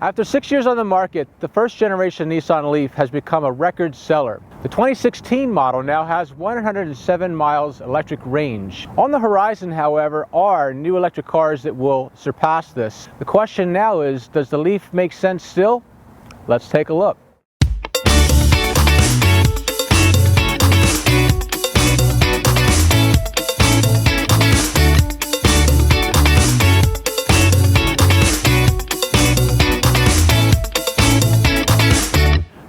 After 6 years on the market, the first generation Nissan Leaf has become a record seller. The 2016 model now has 107 miles electric range. On the horizon, however, are new electric cars that will surpass this. The question now is, does the Leaf make sense still? Let's take a look.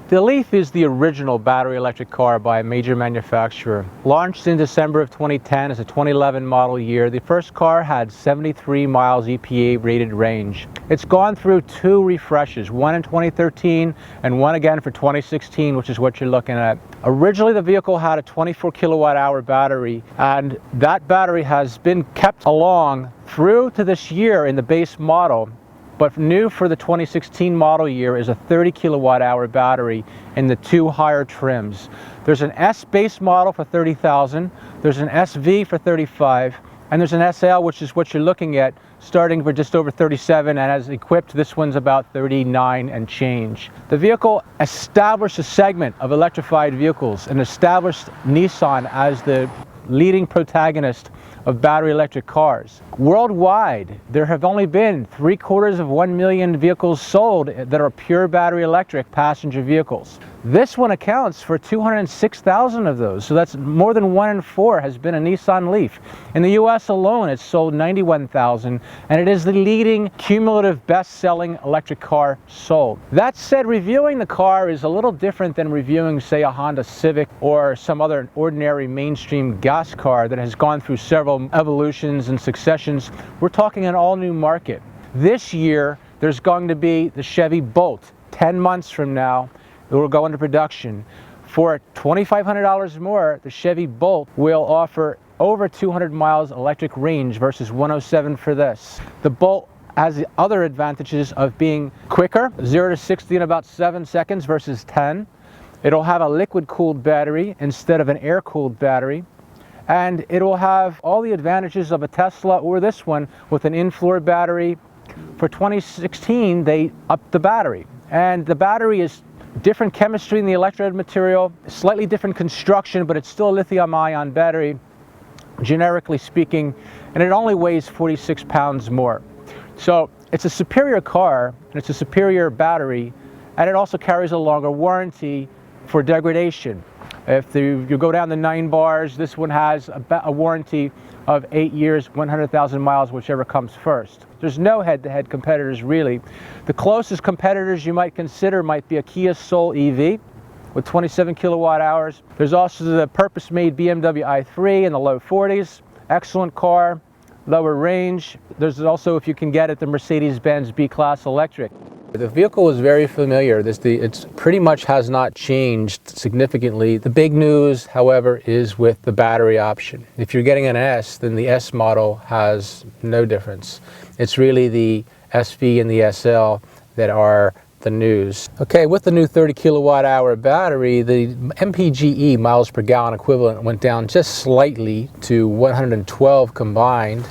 The Leaf is the original battery electric car by a major manufacturer. Launched in December of 2010 as a 2011 model year, the first car had 73 miles EPA rated range. It's gone through 2 refreshes, one in 2013 and one again for 2016, which is what you're looking at. Originally, the vehicle had a 24 kilowatt hour battery, and that battery has been kept along through to this year in the base model. But new for the 2016 model year is a 30 kilowatt hour battery in the 2 higher trims. There's an S base model for $30,000, there's an SV for $35,000, and there's an SL, which is what you're looking at, starting for just over $37,000, and as equipped, this one's about $39,000 and change. The vehicle established a segment of electrified vehicles and established Nissan as the leading protagonist of battery electric cars. Worldwide, there have only been 750,000 vehicles sold that are pure battery electric passenger vehicles. This one accounts for 206,000 of those, so that's more than 1 in 4 has been a Nissan Leaf. In the US alone, it's sold 91,000, and it is the leading cumulative best-selling electric car sold. That said, reviewing the car is a little different than reviewing, say, a Honda Civic or some other ordinary mainstream gas car that has gone through several evolutions and successions. We're talking an all-new market. This year, there's going to be the Chevy Volt. 10 months from now, it will go into production. For $2,500 more, the Chevy Volt will offer over 200 miles electric range versus 107 for this. The Volt has the other advantages of being quicker, 0 to 60 in about 7 seconds versus 10. It'll have a liquid-cooled battery instead of an air-cooled battery. And it will have all the advantages of a Tesla or this one with an in-floor battery. For 2016, they upped the battery. And the battery is different chemistry in the electrode material, slightly different construction, but it's still a lithium-ion battery, generically speaking, and it only weighs 46 pounds more. So it's a superior car, and it's a superior battery, and it also carries a longer warranty for degradation. If you go down the 9 bars, this one has a warranty of 8 years, 100,000 miles, whichever comes first. There's no head-to-head competitors, really. The closest competitors you might consider might be a Kia Soul EV with 27 kilowatt hours. There's also the purpose-made BMW i3 in the low 40s. Excellent car, lower range. There's also, if you can get it, the Mercedes-Benz B-Class electric. The vehicle is very familiar. It pretty much has not changed significantly. The big news, however, is with the battery option. If you're getting an S, then the S model has no difference. It's really the SV and the SL that are the news. Okay, with the new 30 kilowatt hour battery, the MPGe, miles per gallon equivalent, went down just slightly to 112 combined.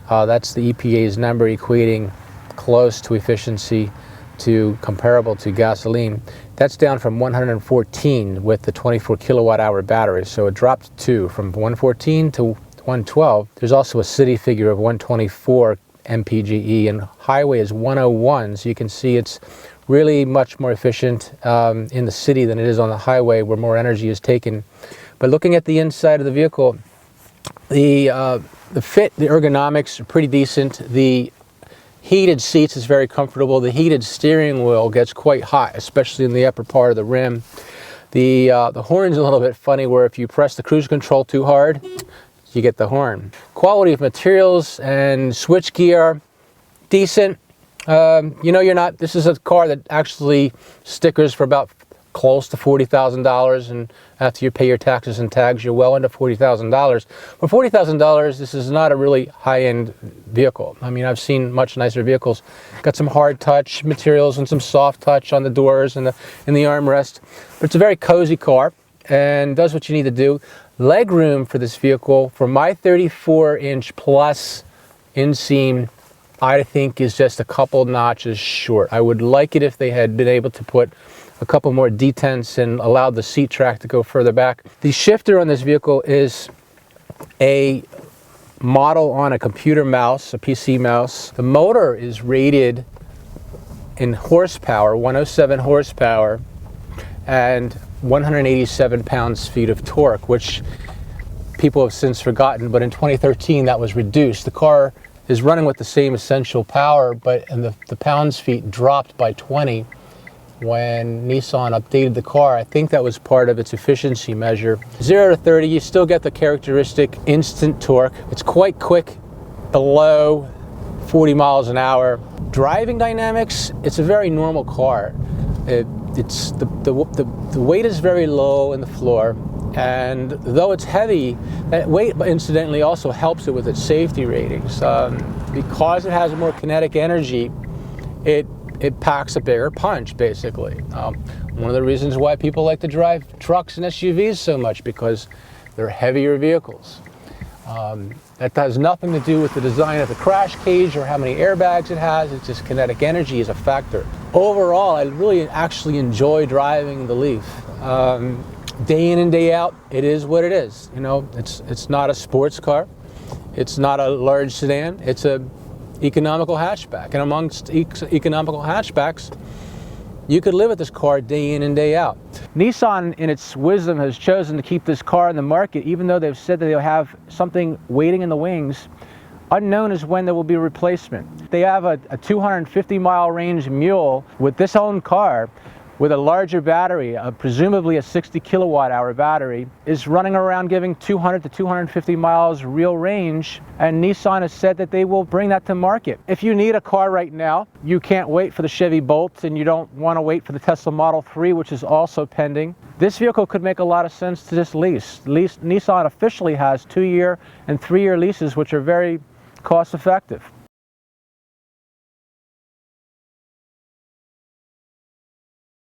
That's the EPA's number, equating close to efficiency to comparable to gasoline. That's down from 114 with the 24 kilowatt hour battery. So it dropped 2 from 114 to 112. There's also a city figure of 124 MPGe, and highway is 101. So you can see it's really much more efficient in the city than it is on the highway, where more energy is taken. But looking at the inside of the vehicle, the fit, the ergonomics are pretty decent. The heated seats is very comfortable. The heated steering wheel gets quite hot, especially in the upper part of the rim. The horn's a little bit funny, where if you press the cruise control too hard, you get the horn. Quality of materials and switch gear, decent. This is a car that actually stickers for about close to $40,000, and after you pay your taxes and tags, you're well into $40,000. For $40,000, this is not a really high-end vehicle. I mean, I've seen much nicer vehicles. Got some hard touch materials and some soft touch on the doors and the armrest. But it's a very cozy car and does what you need to do. Legroom for this vehicle, for my 34-inch plus inseam I think is just a couple notches short. I would like it if they had been able to put a couple more detents and allowed the seat track to go further back. The shifter on this vehicle is a model on a computer mouse, a PC mouse. The motor is rated in horsepower, 107 horsepower, and 187 pounds-feet of torque, which people have since forgotten, but in 2013 that was reduced. The car is running with the same essential power, but the pounds-feet dropped by 20 when Nissan updated the car. I think that was part of its efficiency measure. 0 to 30, you still get the characteristic instant torque. It's quite quick below 40 miles an hour. Driving dynamics, it's a very normal car. It's the weight is very low in the floor, and though it's heavy, that weight incidentally also helps it with its safety ratings. Because it has more kinetic energy, it packs a bigger punch, basically. One of the reasons why people like to drive trucks and SUVs so much, because they're heavier vehicles. That has nothing to do with the design of the crash cage or how many airbags it has. It's just kinetic energy is a factor. Overall, I really actually enjoy driving the Leaf. Day in and day out, it is what it is. You know, it's not a sports car. It's not a large sedan. It's a economical hatchback. And amongst economical hatchbacks, you could live with this car day in and day out. Nissan, in its wisdom, has chosen to keep this car in the market, even though they've said that they'll have something waiting in the wings. Unknown is when there will be a replacement. They have a 250-mile range mule with this own car, with a larger battery, presumably a 60 kilowatt-hour battery, is running around giving 200 to 250 miles real range, and Nissan has said that they will bring that to market. If you need a car right now, you can't wait for the Chevy Volt, and you don't want to wait for the Tesla Model 3, which is also pending. This vehicle could make a lot of sense to just lease. Nissan officially has 2-year and 3-year leases, which are very cost-effective.